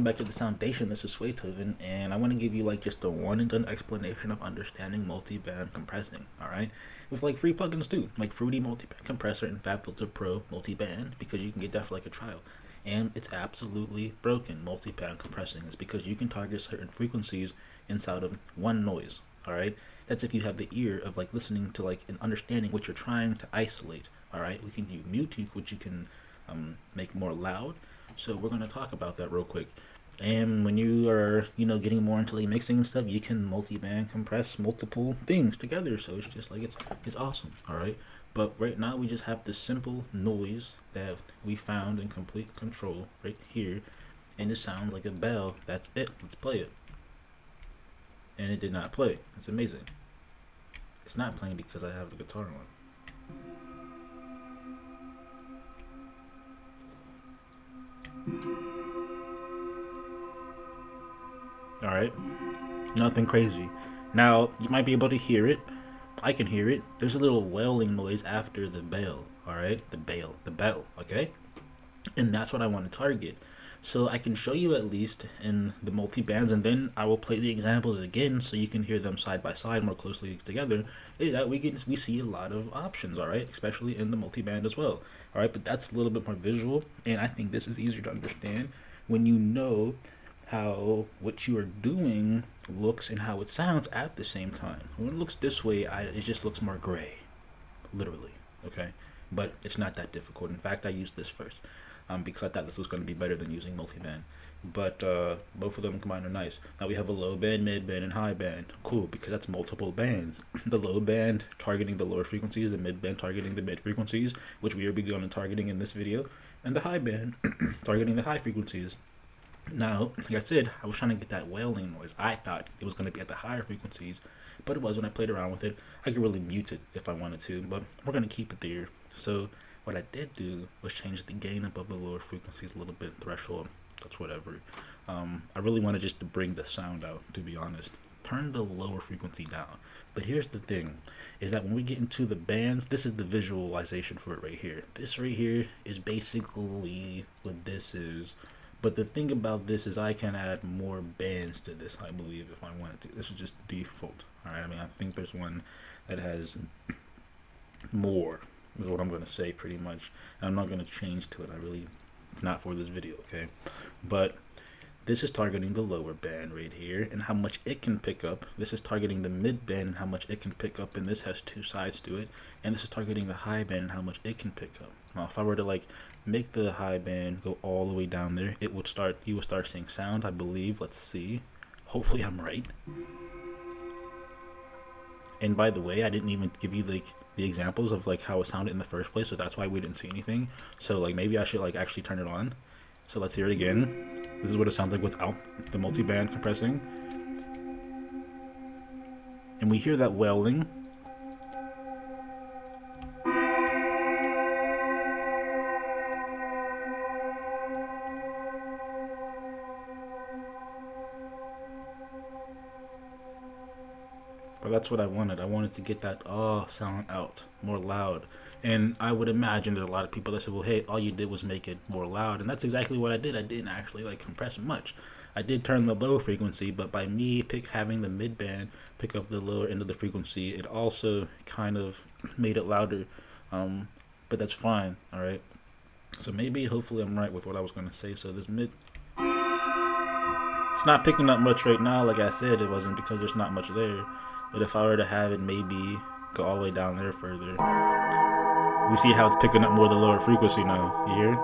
welcome back to the Soundation. This is Swaytoven, and I want to give you like just a one and done explanation of understanding multiband compressing. All right, with like free plugins too, like Fruity Multiband Compressor and FabFilter Pro Multiband, because you can get that for like a trial. And it's absolutely broken. Multiband compressing is because you can target certain frequencies inside of one noise. All right, that's if you have the ear of like listening to like and understanding what you're trying to isolate. All right, we can do mute, which you can make more loud. So we're going to talk about that real quick. And when you are, getting more into like mixing and stuff, you can multi-band compress multiple things together. So it's just like it's awesome. All right. But right now we just have this simple noise that we found in complete control right here, and it sounds like a bell. That's it. Let's play it. And it did not play. It's amazing. It's not playing because I have the guitar on. Alright, nothing crazy. Now, you might be able to hear it. I can hear it. There's a little wailing noise after the bell. Alright, the bell, okay? And that's what I want to target. So I can show you at least in the multi-bands, and then I will play the examples again so you can hear them side by side more closely together. Is that we see a lot of options, all right, especially in the multi-band as well. All right, but that's a little bit more visual, and I think this is easier to understand when you know how what you are doing looks and how it sounds at the same time. When it looks this way, it just looks more gray, literally, okay? But it's not that difficult. In fact, I used this first. Because I thought this was going to be better than using multiband. But both of them combined are nice. Now we have a low band, mid band, and high band. Cool, because that's multiple bands. The low band targeting the lower frequencies, the mid band targeting the mid frequencies, which we are beginning targeting in this video, and the high band targeting the high frequencies. Now, like I said, I was trying to get that wailing noise. I thought it was going to be at the higher frequencies, but it was when I played around with it. I could really mute it if I wanted to, but we're going to keep it there. So what I did do was change the gain above the lower frequencies a little bit, threshold, that's whatever. I really wanted just to bring the sound out, to be honest. Turn the lower frequency down. But here's the thing, is that when we get into the bands, this is the visualization for it right here. This right here is basically what this is. But the thing about this is I can add more bands to this, I believe, if I wanted to. This is just default, all right? I mean, I think there's one that has more, is what I'm going to say pretty much. And I'm not going to change to it. It's not for this video, okay? But this is targeting the lower band right here and how much it can pick up. This is targeting the mid band and how much it can pick up, and this has two sides to it. And this is targeting the high band and how much it can pick up. Now, if I were to like make the high band go all the way down there, you would start seeing sound, I believe. Let's see. Hopefully I'm right. And by the way, I didn't even give you like the examples of like how it sounded in the first place, so that's why we didn't see anything. So like maybe I should like actually turn it on. So let's hear it again. This is what it sounds like without the multi-band compressing. And we hear that wailing. But that's what I wanted. I wanted to get that sound out more loud. And I would imagine there's a lot of people that say, well, hey, all you did was make it more loud. And that's exactly what I did. I didn't actually like compress much. I did turn the low frequency, but by me having the mid band pick up the lower end of the frequency, it also kind of made it louder. But that's fine, all right? So maybe, hopefully I'm right with what I was going to say. So this mid, it's not picking up much right now. Like I said, it wasn't because there's not much there. But if I were to have it maybe go all the way down there further, we see how it's picking up more the lower frequency now. You hear?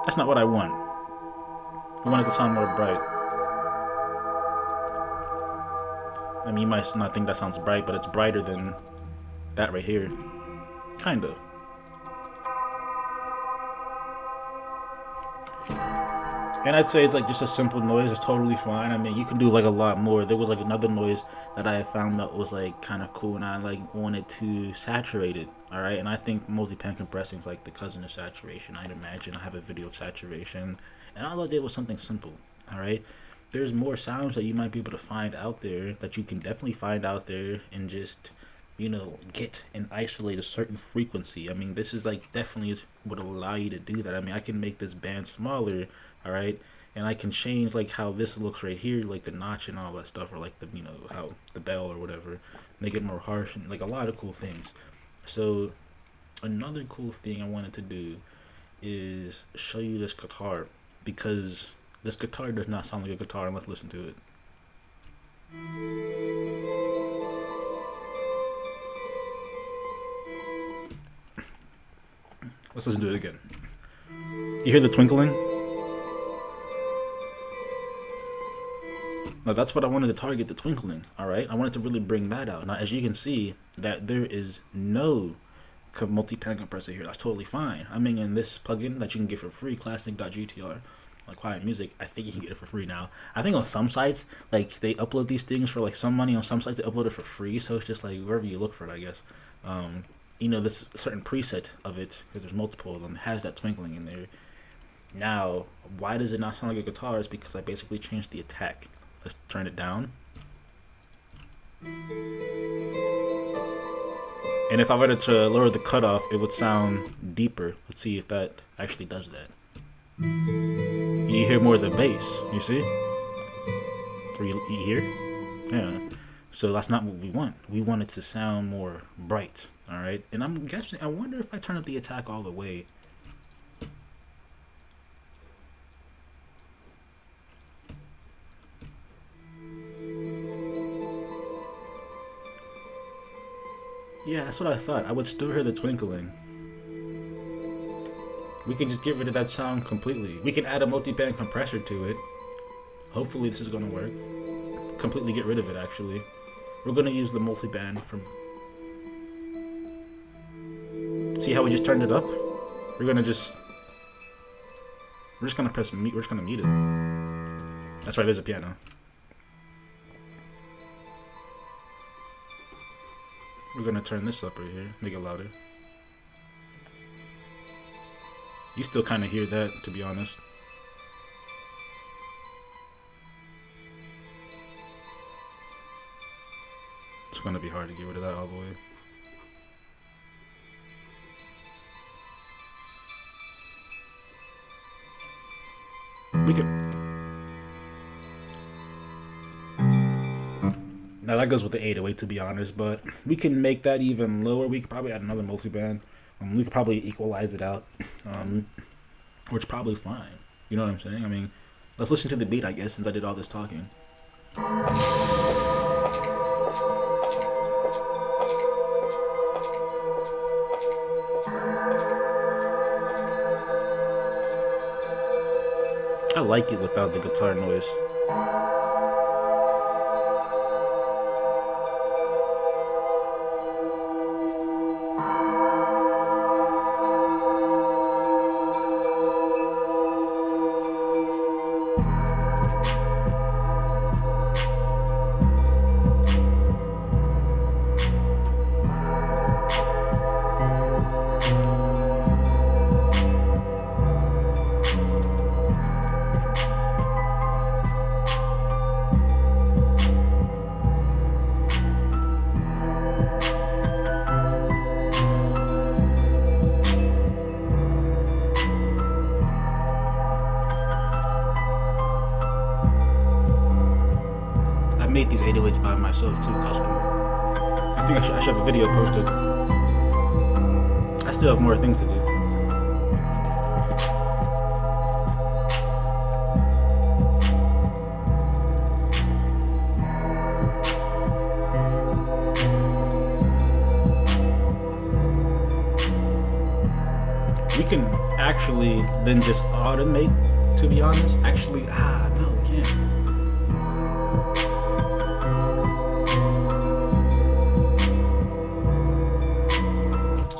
That's not what I want. I want it to sound more bright. I mean, you might not think that sounds bright, but it's brighter than that right here. Kind of. And I'd say it's like just a simple noise. It's totally fine. I mean, you can do like a lot more. There was like another noise that I found that was like kind of cool, and I like wanted to saturate it. All right, and I think multi-band compressing is like the cousin of saturation. I'd imagine. I have a video of saturation, and all I did was something simple. All right, there's more sounds that you might be able to find out there that you can definitely find out there and just get and isolate a certain frequency. I mean, this is like definitely would allow you to do that. I mean, I can make this band smaller, all right, and I can change like how this looks right here, like the notch and all that stuff, or like the how the bell or whatever, make it more harsh and like a lot of cool things. So another cool thing I wanted to do is show you this guitar, because this guitar does not sound like a guitar unless listen to it. Let's listen to it again. You hear the twinkling? Now that's what I wanted to target, the twinkling, alright? I wanted to really bring that out. Now as you can see, that there is no multi-band compressor here. That's totally fine. I'm in this plugin that you can get for free, classic.gtr, like Quiet Music. I think you can get it for free now. I think on some sites, like they upload these things for like some money. On some sites they upload it for free, so it's just like wherever you look for it, I guess. This certain preset of it, because there's multiple of them, has that twinkling in there. Now, why does it not sound like a guitar? Is because I basically changed the attack. Let's turn it down. And if I were to lower the cutoff, it would sound deeper. Let's see if that actually does that. You hear more of the bass, you see? Or you hear? Yeah. So that's not what we want. We want it to sound more bright, alright? And I'm guessing, I wonder if I turn up the attack all the way. Yeah, that's what I thought. I would still hear the twinkling. We can just get rid of that sound completely. We can add a multi-band compressor to it. Hopefully this is going to work. Completely get rid of it, actually. We're going to use the multi-band from... See how we just turned it up? We're just going to press mute. We're just going to mute it. That's right, there's a piano. We're going to turn this up right here. Make it louder. You still kind of hear that, to be honest. It's going to be hard to get rid of that all the way. We can... Now that goes with the 808, to be honest, but we can make that even lower. We could probably add another multiband. We could probably equalize it out, which is probably fine. You know what I'm saying? I mean, let's listen to the beat, I guess, since I did all this talking. I like it without the guitar noise. Made these 808s by myself too, custom. I think I should have a video posted. I still have more things to do. We can actually then just automate, to be honest. Actually, no, we can't.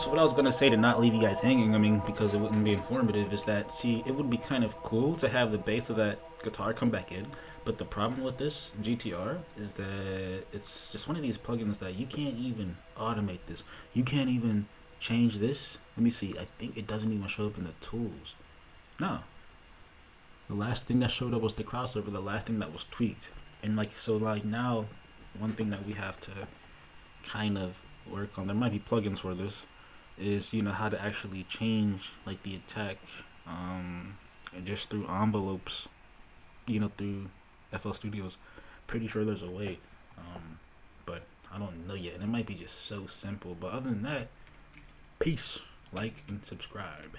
What I was gonna say to not leave you guys hanging, I mean, because it wouldn't be informative, is that, see, it would be kind of cool to have the bass of that guitar come back in, but the problem with this GTR is that it's just one of these plugins that you can't even automate this. You can't even change this. Let me see, I think it doesn't even show up in the tools. No. The last thing that showed up was the crossover, the last thing that was tweaked. And like, so like now, one thing that we have to kind of work on, there might be plugins for this, is how to actually change like the attack just through envelopes through FL Studios. Pretty sure there's a way, but I don't know yet. And it might be just so simple. But other than that, peace. Like and subscribe.